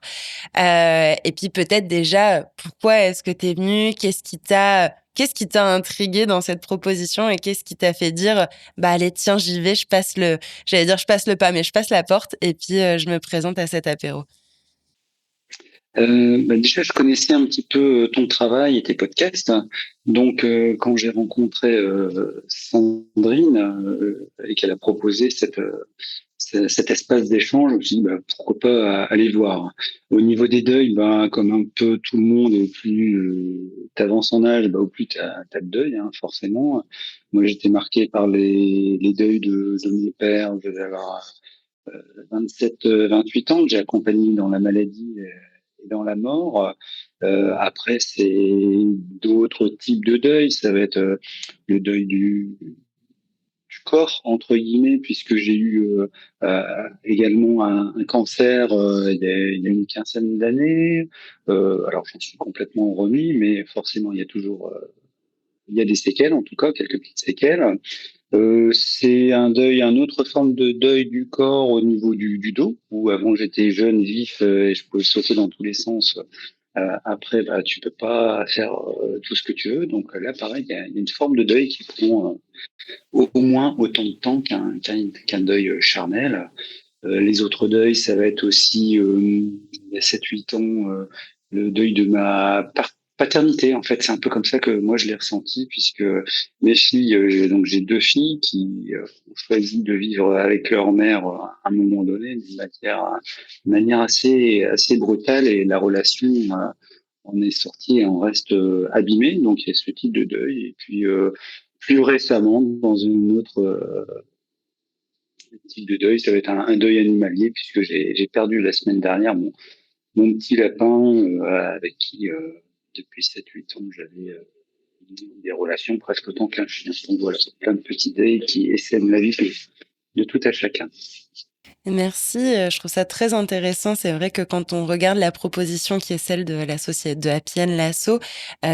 Et puis peut-être déjà, pourquoi est-ce que tu es venu? Qu'est-ce qui t'a intrigué dans cette proposition et qu'est-ce qui t'a fait dire, bah allez, tiens, j'y vais, je passe le pas, mais je passe la porte et puis je me présente à cet apéro. Déjà, je connaissais un petit peu ton travail et tes podcasts. Donc, quand j'ai rencontré Sandrine et qu'elle a proposé cet espace d'échange, je me suis dit, pourquoi pas aller voir. Au niveau des deuils, comme un peu tout le monde, au plus tu avances en âge, au plus tu as de deuil, hein, forcément. Moi, j'étais marqué par les deuils de mon père. Je devais avoir 27, 28 ans que j'ai accompagné dans la maladie et dans la mort. Après, c'est d'autres types de deuil. Ça va être le deuil du corps, entre guillemets, puisque j'ai eu également un cancer il y a une quinzaine d'années. Alors, j'en suis complètement remis, mais forcément, il y a des séquelles, en tout cas, quelques petites séquelles. C'est un deuil, une autre forme de deuil du corps au niveau du dos, où avant j'étais jeune, vif, et je pouvais sauter dans tous les sens. Après, tu peux pas faire tout ce que tu veux. Donc là, pareil, il y a une forme de deuil qui prend au moins autant de temps qu'un deuil charnel. Les autres deuils, ça va être aussi, il y a 7, 8 ans, le deuil de ma paternité. En fait, c'est un peu comme ça que moi je l'ai ressenti, puisque mes filles, donc j'ai 2 filles qui ont choisi de vivre avec leur mère à un moment donné d'une manière assez brutale, et la relation en est sortie et en reste abîmée. Donc il y a ce type de deuil. Et puis plus récemment, dans une autre type de deuil, ça va être un deuil animalier, puisque j'ai perdu la semaine dernière mon petit lapin avec qui, depuis 7, 8 ans, j'avais des relations presque autant qu'un chien. Donc voilà, plein de petits deuils qui essaiment la vie de tout à chacun. Merci, je trouve ça très intéressant. C'est vrai que quand on regarde la proposition qui est celle de de Happy and Lasso,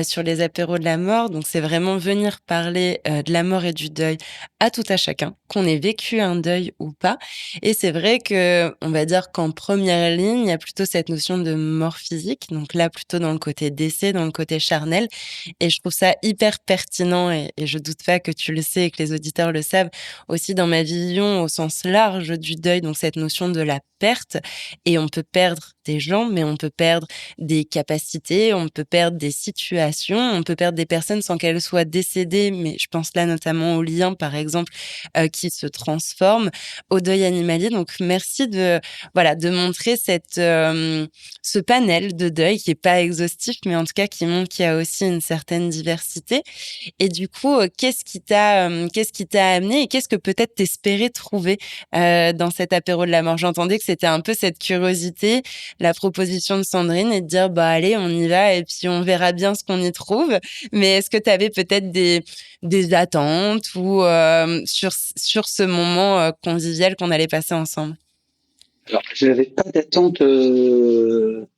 sur les apéros de la mort, donc c'est vraiment venir parler, de la mort et du deuil à tout à chacun, qu'on ait vécu un deuil ou pas. Et c'est vrai que on va dire qu'en première ligne, il y a plutôt cette notion de mort physique, donc là plutôt dans le côté décès, dans le côté charnel, et je trouve ça hyper pertinent et je doute pas que tu le sais et que les auditeurs le savent aussi dans ma vision au sens large du deuil, donc cette notion de la perte. Et on peut perdre des gens, mais on peut perdre des capacités, on peut perdre des situations, on peut perdre des personnes sans qu'elles soient décédées, mais je pense là notamment aux liens, par exemple, qui se transforment, au deuil animalier. Donc merci voilà, de montrer ce panel de deuil qui est pas exhaustif, mais en tout cas qui montre qu'il y a aussi une certaine diversité. Et du coup, qu'est-ce qui t'a amené et qu'est-ce que peut-être t'espérais trouver, dans cet apéro de la mort? J'entendais que c'était un peu cette curiosité, la proposition de Sandrine et de dire: «Bah, allez, on y va et puis on verra bien ce qu'on y trouve». Mais est-ce que tu avais peut-être des attentes ou, sur ce moment, convivial qu'on allait passer ensemble? Alors, je n'avais pas d'attente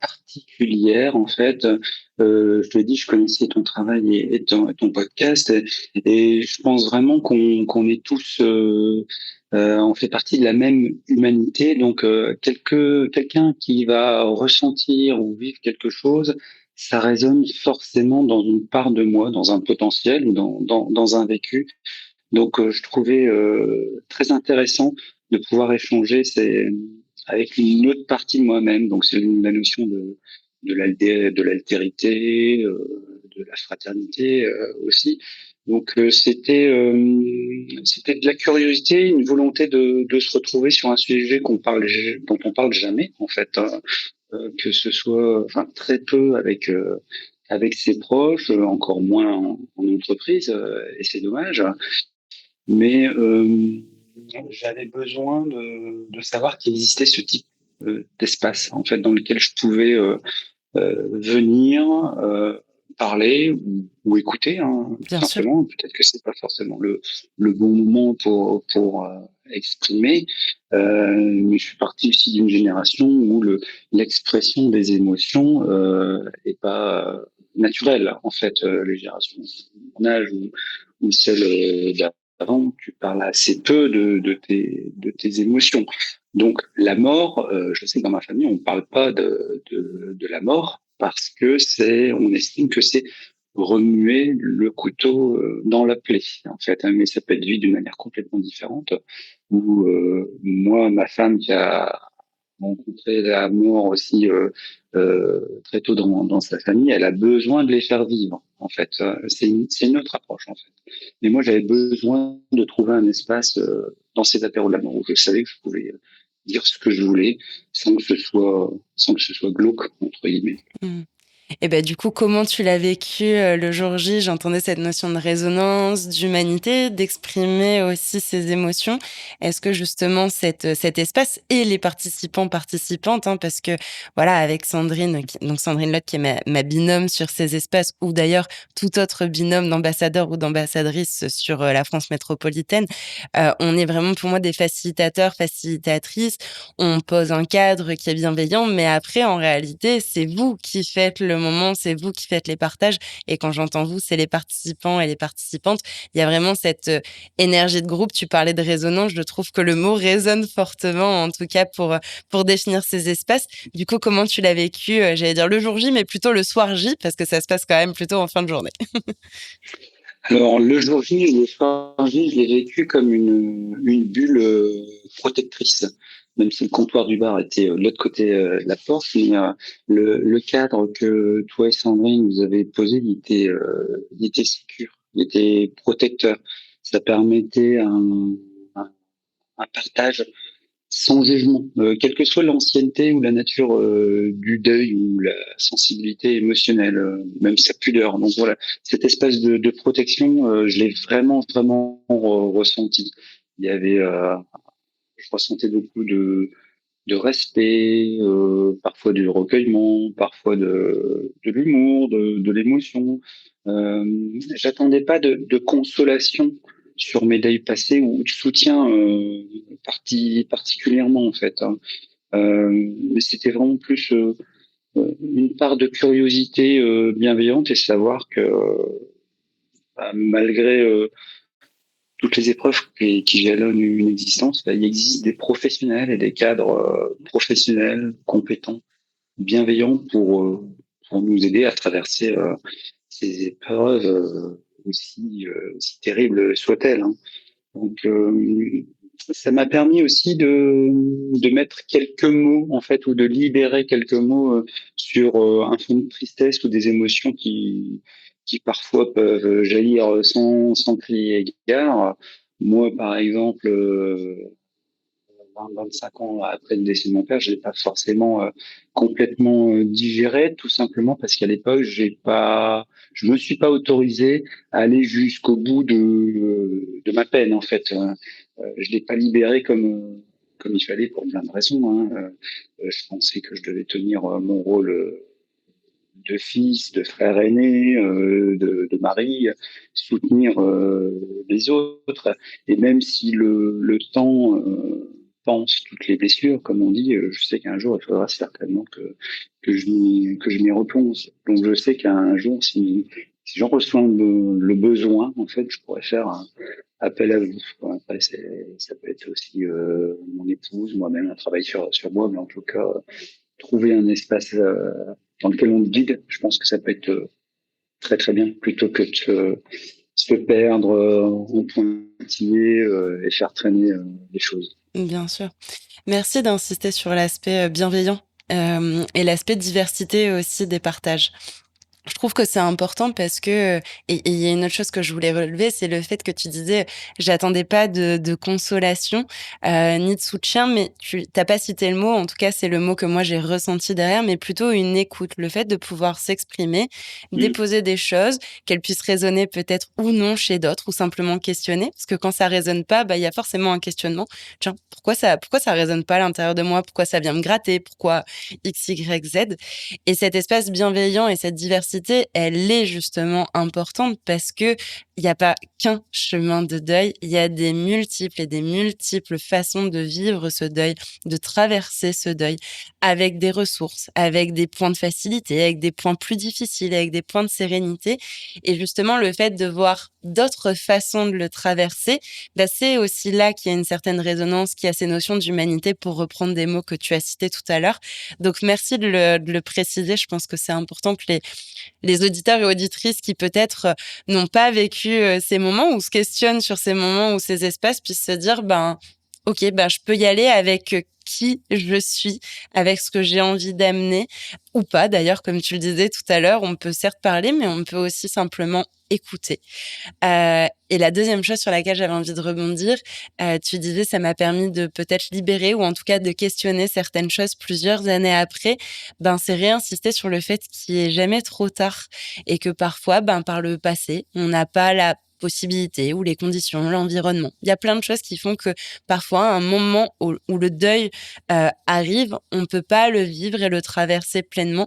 particulière, en fait. Je te dis, je connaissais ton travail et ton podcast, et je pense vraiment qu'on est tous, on fait partie de la même humanité. Donc, quelqu'un qui va ressentir ou vivre quelque chose, ça résonne forcément dans une part de moi, dans un potentiel ou dans un vécu. Donc, je trouvais très intéressant de pouvoir échanger avec une autre partie de moi-même. Donc, c'est la notion de l'altérité, de la fraternité aussi. Donc, c'était de la curiosité, une volonté de se retrouver sur un sujet dont on parle jamais, en fait, hein. Que ce soit, enfin, très peu avec ses proches, encore moins en entreprise, et c'est dommage. mais j'avais besoin de savoir qu'il existait ce type d'espace, en fait, dans lequel je pouvais venir parler ou écouter, hein, tout Bien sûr. simplement. Peut-être que c'est pas forcément le bon moment pour exprimer, mais je suis parti aussi d'une génération où l'expression des émotions est pas naturelle. En fait, les générations de mon âge ou celles d'avant, tu parles assez peu de tes émotions. Donc la mort, je sais que dans ma famille, on ne parle pas de la mort parce que on estime que c'est remuer le couteau dans la plaie, en fait, hein, mais ça peut être vu d'une manière complètement différente. Où moi, ma femme qui a rencontré la mort aussi très tôt dans sa famille, elle a besoin de les faire vivre, en fait. C'est une autre approche, en fait. Mais moi, j'avais besoin de trouver un espace dans ces apéros de la mort où je savais que je pouvais dire ce que je voulais sans que ce soit glauque, entre guillemets. Mmh. Et ben du coup, comment tu l'as vécu le jour J? J'entendais cette notion de résonance, d'humanité, d'exprimer aussi ses émotions. Est-ce que justement cet espace et les participants, participantes, hein, parce que voilà, avec Sandrine, donc Sandrine Lotte qui est ma binôme sur ces espaces, ou d'ailleurs tout autre binôme d'ambassadeur ou d'ambassadrice sur la France métropolitaine, on est vraiment pour moi des facilitateurs, facilitatrices. On pose un cadre qui est bienveillant, mais après, en réalité, c'est vous qui faites le moment, c'est vous qui faites les partages. Et quand j'entends vous, c'est les participants et les participantes. Il y a vraiment cette énergie de groupe. Tu parlais de résonance. Je trouve que le mot résonne fortement, en tout cas pour définir ces espaces. Du coup, comment tu l'as vécu, j'allais dire le jour J, mais plutôt le soir J, parce que ça se passe quand même plutôt en fin de journée. Alors, le jour J, le soir J, je l'ai vécu comme une bulle protectrice, même si le comptoir du bar était de l'autre côté de la porte. Mais le cadre que toi et Sandrine vous avez posé, il était sécure, il était protecteur. Ça permettait un, un partage sans jugement, quelle que soit l'ancienneté ou la nature du deuil ou la sensibilité émotionnelle, même sa pudeur. Donc voilà, cet espace de protection, je l'ai vraiment ressenti. Il y avait, je ressentais beaucoup de respect, parfois du recueillement, parfois de l'humour, de l'émotion. J'attendais pas de consolation sur mes deuils passés ou de soutien particulièrement en fait, hein. Mais c'était vraiment plus une part de curiosité bienveillante et savoir que malgré toutes les épreuves qui jalonnent une existence, bah, il existe des professionnels et des cadres professionnels, compétents, bienveillants pour nous aider à traverser ces épreuves aussi terribles soient-elles, hein. Donc, ça m'a permis aussi de mettre quelques mots, en fait, ou de libérer quelques mots sur un fond de tristesse ou des émotions qui parfois peuvent jaillir sans crier égard. Moi, par exemple, 25 ans après le décès de mon père, je l'ai pas forcément complètement digéré, tout simplement parce qu'à l'époque, je me suis pas autorisé à aller jusqu'au bout de ma peine, en fait. Je l'ai pas libéré comme il fallait pour plein de raisons, hein. Je pensais que je devais tenir mon rôle de fils, de frère aîné, de mari, soutenir les autres. Et même si le temps pense toutes les blessures, comme on dit, je sais qu'un jour, il faudra certainement que je m'y replonge. Donc je sais qu'un jour, si j'en ressens le besoin, en fait, je pourrais faire un appel à vous. Après, ça peut être aussi mon épouse, moi-même, un travail sur moi, mais en tout cas, trouver un espace dans lequel on te guide, je pense que ça peut être très bien, plutôt que de se perdre en pointillé et faire traîner les choses. Bien sûr. Merci d'insister sur l'aspect bienveillant et l'aspect diversité aussi des partages. Je trouve que c'est important parce que et il y a une autre chose que je voulais relever, c'est le fait que tu disais: «J'attendais pas de consolation, ni de soutien», mais tu pas cité le mot, en tout cas, c'est le mot que moi j'ai ressenti derrière, mais plutôt une écoute. Le fait de pouvoir s'exprimer, Mmh. déposer des choses, qu'elles puissent résonner peut-être ou non chez d'autres ou simplement questionner. Parce que quand ça résonne pas, bah, il y a forcément un questionnement. «Tiens, pourquoi ça résonne pas à l'intérieur de moi? Pourquoi ça vient me gratter? Pourquoi X, Y, Z?» Et cet espace bienveillant et cette diversité, elle est justement importante parce que il y a pas qu'un chemin de deuil, il y a des multiples et des multiples façons de vivre ce deuil, de traverser ce deuil avec des ressources, avec des points de facilité, avec des points plus difficiles, avec des points de sérénité. Et justement, le fait de voir d'autres façons de le traverser, bah, c'est aussi là qu'il y a une certaine résonance, qu'il y a ces notions d'humanité pour reprendre des mots que tu as cités tout à l'heure. Donc merci de le préciser. Je pense que c'est important que les auditeurs et auditrices qui peut-être n'ont pas vécu ces moments ou se questionnent sur ces moments ou ces espaces puissent se dire, ben, ok, ben, je peux y aller avec qui je suis, avec ce que j'ai envie d'amener ou pas. D'ailleurs, comme tu le disais tout à l'heure, on peut certes parler, mais on peut aussi simplement écouter. Et la deuxième chose sur laquelle j'avais envie de rebondir, tu disais: «Ça m'a permis de peut-être libérer ou en tout cas de questionner certaines choses plusieurs années après». Ben, c'est réinsister sur le fait qu'il est jamais trop tard et que parfois, ben, par le passé, on n'a pas la possibilité ou les conditions, l'environnement. Il y a plein de choses qui font que parfois, un moment où le deuil, arrive, on peut pas le vivre et le traverser pleinement,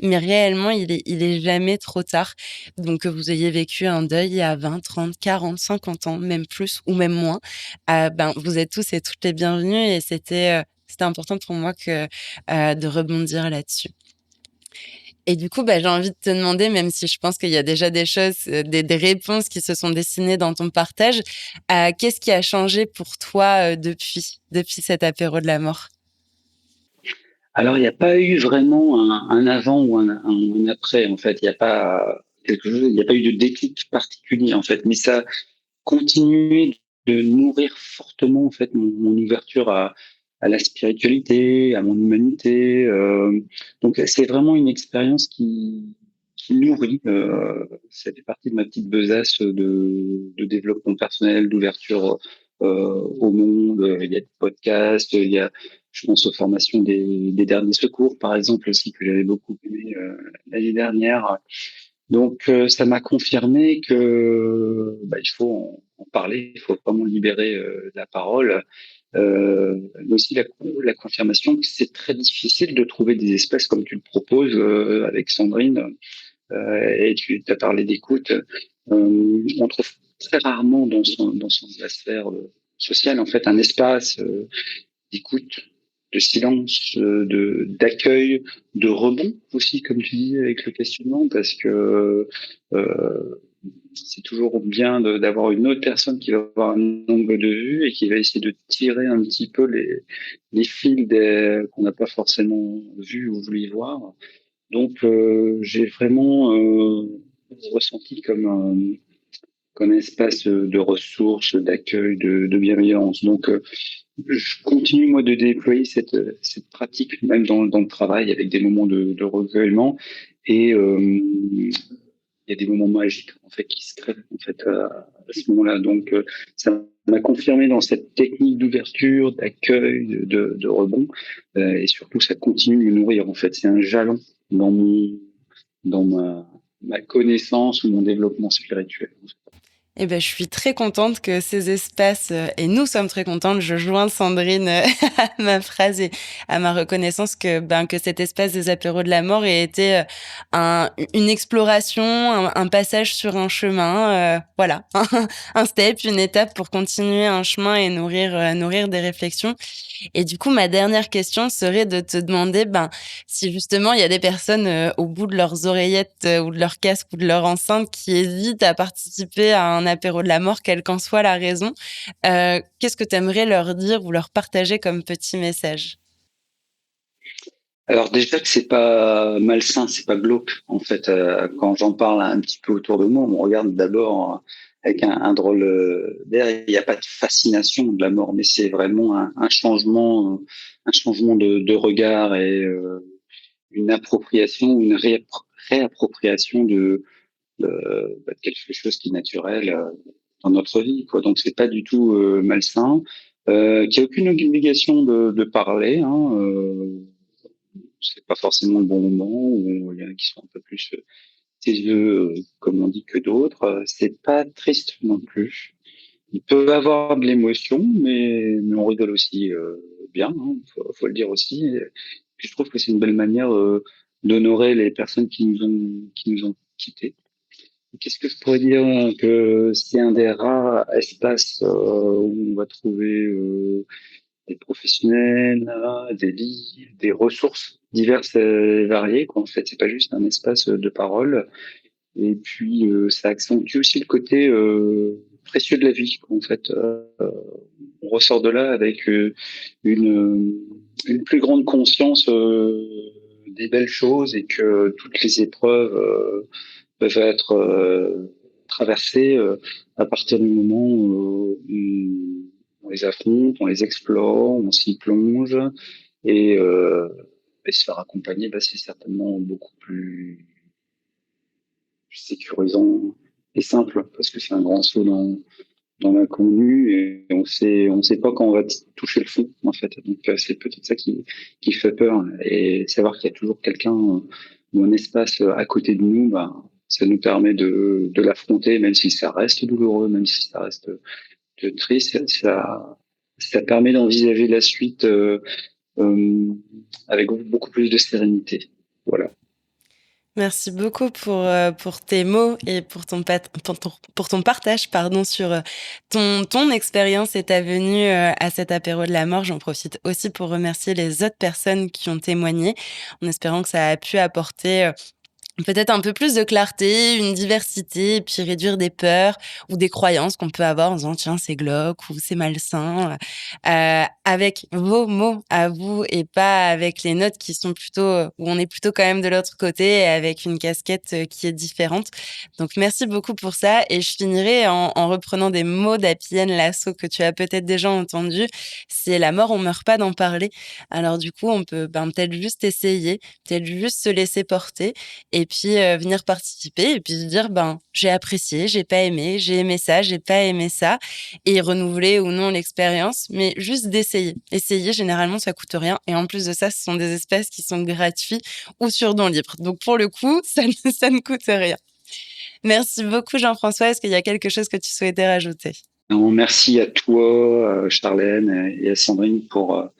mais réellement, il est jamais trop tard. Donc que vous ayez vécu un deuil il y a 20, 30, 40, 50 ans, même plus ou même moins, ben, vous êtes tous et toutes les bienvenus et c'était important pour moi de rebondir là-dessus. Et du coup, bah, j'ai envie de te demander, même si je pense qu'il y a déjà des choses, des réponses qui se sont dessinées dans ton partage, qu'est-ce qui a changé pour toi, depuis cet apéro de la mort? Alors, il n'y a pas eu vraiment un avant ou un après, en fait. Il n'y a pas quelque chose, il n'y a pas eu de déclic particulier, en fait. Mais ça continuait de nourrir fortement, en fait, mon ouverture à la spiritualité, à mon humanité. Donc, c'est vraiment une expérience qui nourrit. Ça fait partie de ma petite besace de développement personnel, d'ouverture au monde. Il y a des podcasts, il y a je pense aux formations des derniers secours, par exemple, aussi, que j'avais beaucoup aimé l'année dernière. Donc, ça m'a confirmé que bah, il faut en parler, il faut vraiment libérer la parole. Mais aussi la confirmation que c'est très difficile de trouver des espaces comme tu le proposes avec Sandrine, et tu as parlé d'écoute. On trouve très rarement dans son sphère sociale, en fait, un espace d'écoute, de silence, d'accueil, de rebond aussi, comme tu dis, avec le questionnement, parce que euh, c'est toujours bien d'avoir une autre personne qui va avoir un angle de vue et qui va essayer de tirer un petit peu les fils qu'on n'a pas forcément vus ou voulu y voir. Donc, j'ai vraiment ressenti comme un espace de ressources, d'accueil, de bienveillance. Donc, je continue moi de déployer cette pratique même dans le travail avec des moments de recueillement et il y a des moments magiques en fait qui se créent en fait à ce moment-là. Donc ça m'a confirmé dans cette technique d'ouverture, d'accueil, de rebond et surtout ça continue de me nourrir en fait. C'est un jalon dans ma connaissance ou mon développement spirituel. Eh ben, je suis très contente que ces espaces, et nous sommes très contentes, je joins Sandrine à ma phrase et à ma reconnaissance que cet espace des apéros de la mort ait été une exploration, un passage sur un chemin, voilà, un step, une étape pour continuer un chemin et nourrir des réflexions. Et du coup, ma dernière question serait de te demander, ben, si justement il y a des personnes au bout de leurs oreillettes ou de leur casque ou de leur enceinte qui hésitent à participer à un apéro de la mort, quelle qu'en soit la raison, qu'est-ce que tu aimerais leur dire ou leur partager comme petit message? Alors déjà que c'est pas malsain, c'est pas glauque. En fait, quand j'en parle un petit peu autour de moi, on me regarde d'abord avec un drôle d'air. Il n'y a pas de fascination de la mort, mais c'est vraiment un changement de regard et une appropriation, une réappropriation de quelque chose qui est naturel dans notre vie, quoi. Donc c'est pas du tout malsain. Qu'il n'y a aucune obligation de parler. Hein, c'est pas forcément le bon moment, ou il y en a qui sont un peu plus taiseux, comme on dit, que d'autres. C'est pas triste non plus. Il peut avoir de l'émotion, mais on rigole aussi bien, hein, faut le dire aussi. Et puis je trouve que c'est une belle manière d'honorer les personnes qui nous ont quittés. Qu'est-ce que je pourrais dire? Que c'est un des rares espaces où on va trouver des professionnels, des livres, des ressources diverses et variées, quoi. En fait, c'est pas juste un espace de parole. Et puis, ça accentue aussi le côté précieux de la vie, quoi. En fait, on ressort de là avec une, une plus grande conscience des belles choses, et que toutes les épreuves peuvent être traversées à partir du moment où on les affronte, on les explore, on s'y plonge, et, euh, et se faire accompagner, c'est certainement beaucoup plus sécurisant et simple, parce que c'est un grand saut dans l'inconnu, et on sait pas quand on va toucher le fond, en fait. Donc c'est peut-être ça qui fait peur, et savoir qu'il y a toujours quelqu'un ou un espace à côté de nous, ça nous permet de l'affronter, même si ça reste douloureux, même si ça reste triste. Ça permet d'envisager la suite euh, avec beaucoup plus de sérénité. Voilà. Merci beaucoup pour tes mots et pour ton partage sur ton expérience et ta venue à cet apéro de la mort. J'en profite aussi pour remercier les autres personnes qui ont témoigné, en espérant que ça a pu apporter peut-être un peu plus de clarté, une diversité, et puis réduire des peurs ou des croyances qu'on peut avoir en disant tiens, c'est glauque ou c'est malsain, avec vos mots à vous et pas avec les nôtres qui sont plutôt où on est plutôt quand même de l'autre côté et avec une casquette qui est différente. Donc merci beaucoup pour ça, et je finirai en reprenant des mots d'Appienne Lasso que tu as peut-être déjà entendu. C'est la mort, on meurt pas d'en parler. Alors du coup, on peut peut-être juste essayer, peut-être juste se laisser porter, et puis venir participer et puis se dire j'ai apprécié, j'ai pas aimé, j'ai aimé ça, j'ai pas aimé ça, et renouveler ou non l'expérience, mais juste d'essayer. Essayer, généralement ça coûte rien, et en plus de ça, ce sont des espaces qui sont gratuits ou sur don libre. Donc pour le coup, ça ne coûte rien. Merci beaucoup Jean-François. Est-ce qu'il y a quelque chose que tu souhaitais rajouter? Non, merci à toi, Charlène, et à Sandrine pour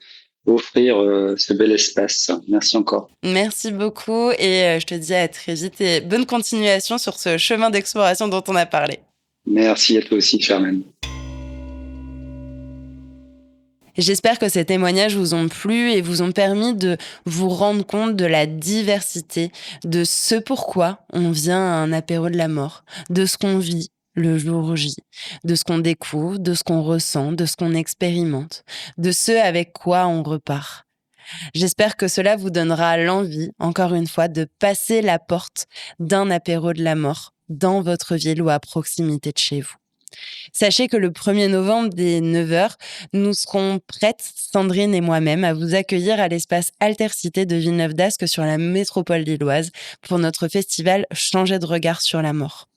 offrir ce bel espace. Merci encore. Merci beaucoup, et je te dis à très vite et bonne continuation sur ce chemin d'exploration dont on a parlé. Merci à toi aussi, Charlène. J'espère que ces témoignages vous ont plu et vous ont permis de vous rendre compte de la diversité, de ce pourquoi on vient à un apéro de la mort, de ce qu'on vit le jour J, de ce qu'on découvre, de ce qu'on ressent, de ce qu'on expérimente, de ce avec quoi on repart. J'espère que cela vous donnera l'envie, encore une fois, de passer la porte d'un apéro de la mort dans votre ville ou à proximité de chez vous. Sachez que le 1er novembre, dès 9h, nous serons prêtes, Sandrine et moi-même, à vous accueillir à l'espace Altercité de Villeneuve-d'Ascq sur la métropole lilloise pour notre festival Changer de regard sur la mort.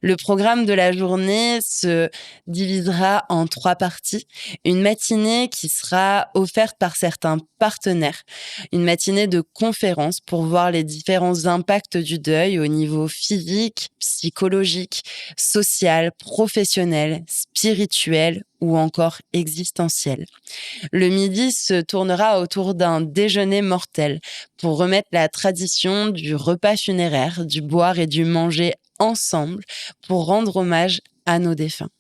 Le programme de la journée se divisera en 3 parties. Une matinée qui sera offerte par certains partenaires. Une matinée de conférences pour voir les différents impacts du deuil au niveau physique, psychologique, social, professionnel, spirituel ou encore existentiel. Le midi se tournera autour d'un déjeuner mortel pour remettre la tradition du repas funéraire, du boire et du manger ensemble pour rendre hommage à nos défunts.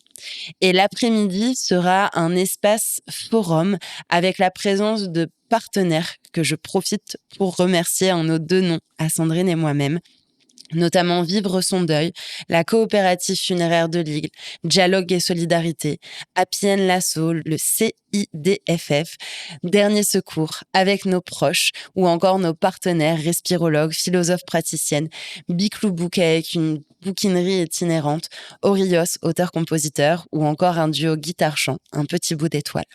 Et l'après-midi sera un espace forum avec la présence de partenaires que je profite pour remercier en nos 2 noms, à Sandrine et moi-même, notamment Vivre son deuil, la coopérative funéraire de Lille, Dialogue et Solidarité, Appienne Lasso, le CIDFF, Dernier Secours, Avec nos proches, ou encore nos partenaires respirologues, philosophes praticiennes, Biclou Book avec une bouquinerie itinérante, Orios, auteur-compositeur, ou encore un duo guitare-chant, Un petit bout d'étoile.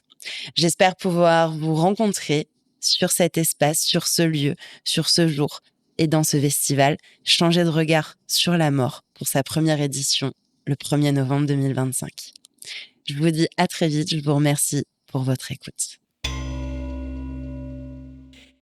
J'espère pouvoir vous rencontrer sur cet espace, sur ce lieu, sur ce jour, et dans ce festival, changer de regard sur la mort pour sa première édition le 1er novembre 2025. Je vous dis à très vite, je vous remercie pour votre écoute.